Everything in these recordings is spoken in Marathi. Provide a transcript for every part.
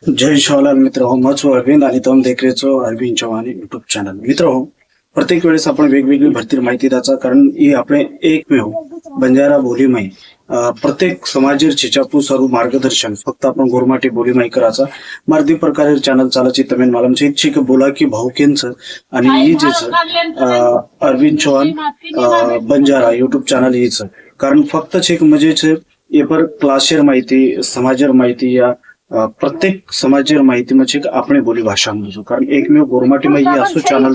जय शिवलाल मित्र हो मच अरविंद आणि तुम देख रहे हो अरविंद चव्हाण युट्यूब चॅनल. मित्र हो, प्रत्येक वेळेस आपण वेगवेगळी भरती माहिती द्यायचा, कारण ही આપણે एकमेव बंजारा बोलीमाई प्रत्येक समाजेर चिचापू सर्व मार्गदर्शन फक्त आपण गोरमाटी बोलीमाई करायचा. मारदी प्रकारे चॅनल चालायची तमेन मालम છે કે બોલા की भाऊकेंच आणि ही जे अरविंद चव्हाण बंजारा युट्यूब चॅनल हीच, कारण फक्त छेक म्हणजे छे ये पर क्लासेर माहिती समाजेर माहिती या प्रत्येक समाजेर माहिती म्हणजे આપણે બોલી ભાષા મળજો, कारण एकमेव गोरमाटीમાં ही असो चॅनल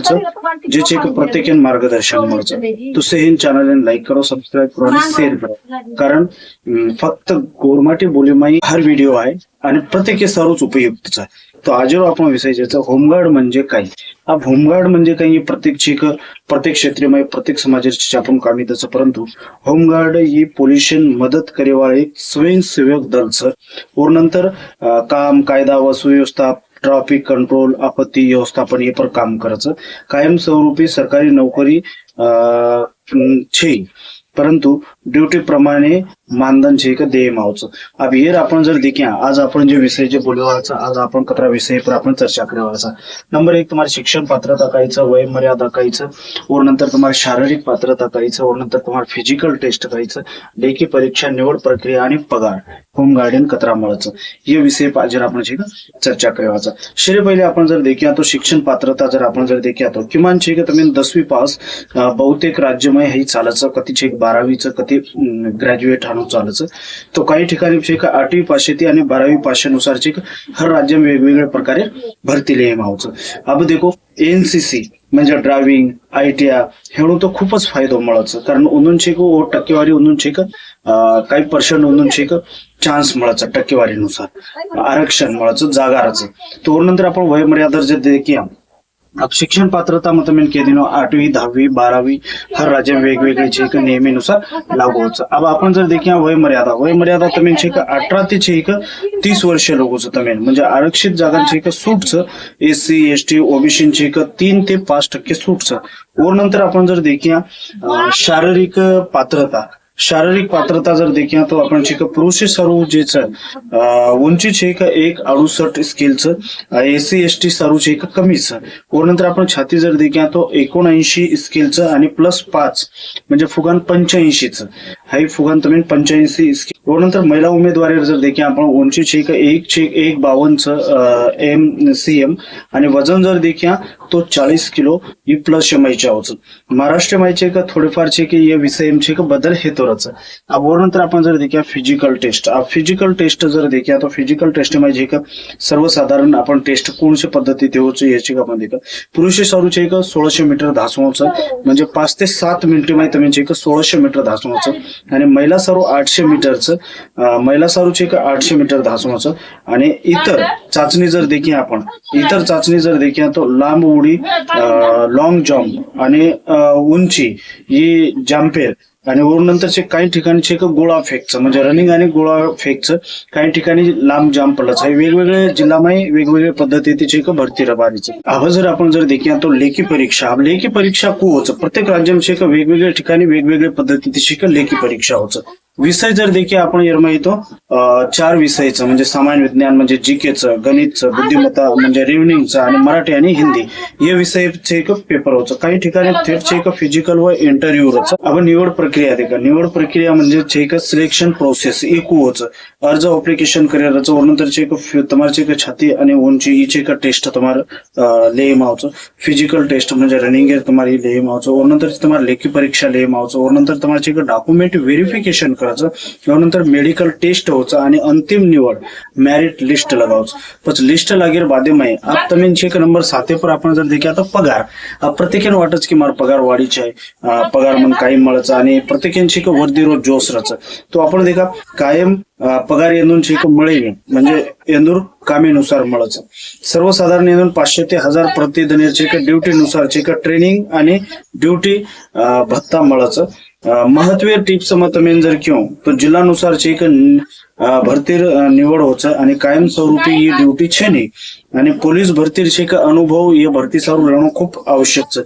जे છે કે प्रत्येक मार्गदर्शन મળશે. તો સેન ચેનલ ને લાઈક કરો, सबस्क्राइब करो आणि शेअर करो, कारण फक्त गोरमाटी बोलीમાં हर व्हिडिओ आहे आणि प्रत्येक सर्वच उपयुक्त आहे. तो आजवर आपण विषय ज्याचा होमगार्ड म्हणजे काय. अब होमगार्ड म्हणजे काही प्रत्येक क्षेत्रीय प्रत्येक समाजाची आपण कामी त्याचं, परंतु होमगार्ड ही पोलिशन मदत करेवाळे स्वयंसेवक दल सर. और नंतर काम कायदा व सुव्यवस्था ट्रॅफिक कंट्रोल आपत्ती व्यवस्थापन हे पर काम करायचं. कायमस्वरूपी सरकारी नोकरी છે, परंतु ड्यूटी प्रमाणे मानधन છે કે देय मावचं. अब ये आपण जर देखिया आज आपण जे विषय जे बोलवायचा, आज आपण कतरा विषय पर आपण चर्चा करवायचा. नंबर 1 तुम्हाला शिक्षण पात्रता कायचं, वय मर्यादा कायचं, और नंतर तुम्हाला शारीरिक पात्रता कायचं, और नंतर तुम्हाला फिजिकल टेस्ट कायचं, लेखी परीक्षा निवड प्रक्रिया आणि पगार होमगार्डन कतरा મળचं, ये विषय जर आपण चर्चा करवायचा. श्री पहिले आपण जर देखिया तो शिक्षण पात्रता जर आपण जर देखिया तो किमान છે કે તમે 10वी पास बहुतेक राज्यमय हे चालायचं, कधी છે 12वीचं कधी ग्रॅज्युएट आणून चालायचं. तो काही ठिकाणी છે કે 8वी पाशेती आणि 12वी पाशेनुसार છે કે हर राज्य वेगवेगळ्या प्रकारे भरती लिहिम आवचं. अब देखो एनसीसी म्हणजे ड्रायव्हिंग आयटीआय हेणू तो खूपच फायदो મળचं, कारण उन्हून છે કે टक्केवारी उन्हून છે કે काही पर्सेंट उन्हून છે કે चान्स મળचं, टक्केवारीनुसार आरक्षण મળचं जागाराचं. तो नंतर आपण वय मर्यादा जे देखिया अब शिक्षण पात्रता मतलब के दिनो 8वी 10वी 12वी हर राज्य में वेगवेगळे છે કે नेहमीनुसार लागू होतं. अब आपण जर देखिया वय मर्यादा તમે છે કે 18 ते છે કે 30 वर्ष लोकचं તમે म्हणजे आरक्षित जागा છે કે सूटचं, एससी एसटी ओबीसी છે કે 3 ते 5% सूटचं. और नंतर आपण जर देखिया शारीरिक पात्रता जर देखिया तो आपण છે કે पुरुष सर्व जे उंची છે કે 1.68 स्केलचं, एससी एसटी सर्व છે કે कमीच. और नंतर आपण छाती जर देखिया तो 79 स्केलचं आणि +5 म्हणजे फुगान 85चं, हाई फुगान तुम्ही 85 स्केल. और नंतर महिला उमेदवारी जर देखिया आपण उंची છે કે 1.52 MCM आणि वजन जर देखिया तो 40 किलो ही प्लस एमआयच्या होतं. महाराष्ट्र माहिती का थोडेफार છે કે ये विषय છે કે बदल हे तो. अब और नंतर आपण जर देखिया फिजिकल टेस्ट, अब फिजिकल टेस्ट जर देखिया तो फिजिकल टेस्ट म्हणजे का सर्वसाधारण आपण टेस्ट कोणत्या पद्धतीने होतं याची आपण देखा. पुरुष सर्व છે કે 1600 मीटर धासवायचं, म्हणजे 5 ते 7 मिनिटे मध्ये तुम्ही છે કે 1600 मीटर धासवायचं. आणि महिला सर्व 800 मीटरचं, महिला सर्व છે કે 800 मीटर धासवायचं. आणि इतर चाचणी जर देखिया आपण इतर चाचणी जर देखिया तो लांब उडी, लॉंग जम्प आणि उंची ही जम्पेर, आणि वर नंतरचे काही ठिकाणी છે કે गोळा फेकचं म्हणजे रनिंग आणि गोळा फेकचं, काही ठिकाणी लांब जाम पडलाच आहे. वेगवेगळे जिल्ह्यामध्ये वेगवेगळ्या पद्धतीचे છે કે भरती रबारीचं. अब जर आपण जर देखिया तो लेखी परीक्षा, अब लेखी परीक्षा को होतं प्रत्येक राज्यात છે કે वेगवेगळ्या ठिकाणी वेगवेगळ्या पद्धतीची છે કે लेखी परीक्षा होतं. विषय जर देखिए आपण येरमा येतो 4 विषयचं, म्हणजे सामान्य विज्ञान म्हणजे जीकेचं, गणितचं, बुद्धिमत्ता म्हणजे रिव्हनिंगचं आणि मराठी आणि हिंदी हे विषयचे एक पेपर होतं. काही ठिकाणी थेट છે કે फिजिकल व इंटरव्ह्यूचं. आपण निवड प्रक्रिया देखा, निवड प्रक्रिया म्हणजे છે કે सिलेक्शन प्रोसेस एकू होतं. अर्ज ऍप्लिकेशन करिअरचं, और नंतर છે કે तुम्हाला છે કે छाती आणि उंची ही છે કે टेस्ट तुम्हाला लेम आवचं. फिजिकल टेस्ट म्हणजे रनिंग एर तुम्हाला लेम आवचं, और नंतर तुम्हाला लेखी परीक्षा लेम आवचं, और नंतर तुम्हाला છે કે डॉक्युमेंट व्हेरिफिकेशन नंतर मेडिकल टेस्ट होचं आणि अंतिम निवड मेरिट लिस्ट लगावचं. પછી लिस्ट लागेल बादेमाय आप તમે છે કે नंबर 7 पर आपण जर देखिया तो पगार. प्रत्येकाने वाटच की मार पगार वाढीचे आहे, पगार मग काही મળचं आणि प्रत्येकाने છે કે वर्दी रोज जोश रच. तो आपण देखा कायम पगार येऊन છે કે મળે, म्हणजे येंदूर कामेनुसार મળचं. सर्वसाधारण येऊन 500 ते 1000 प्रतिदिन છે કે ड्युटी नुसार છે કે ट्रेनिंग आणि ड्युटी भत्ता મળचं. महत्त्वीय टिप्स मत मेन जर क्यों तो जिल्हानुसार છે કે भरतीर निवड होचं आणि कायमस्वरूपी ही ड्युटी છે નહીં. आणि पोलीस भरतीर છે કે अनुभव या भरती सारू રહેણું खूप आवश्यक છે.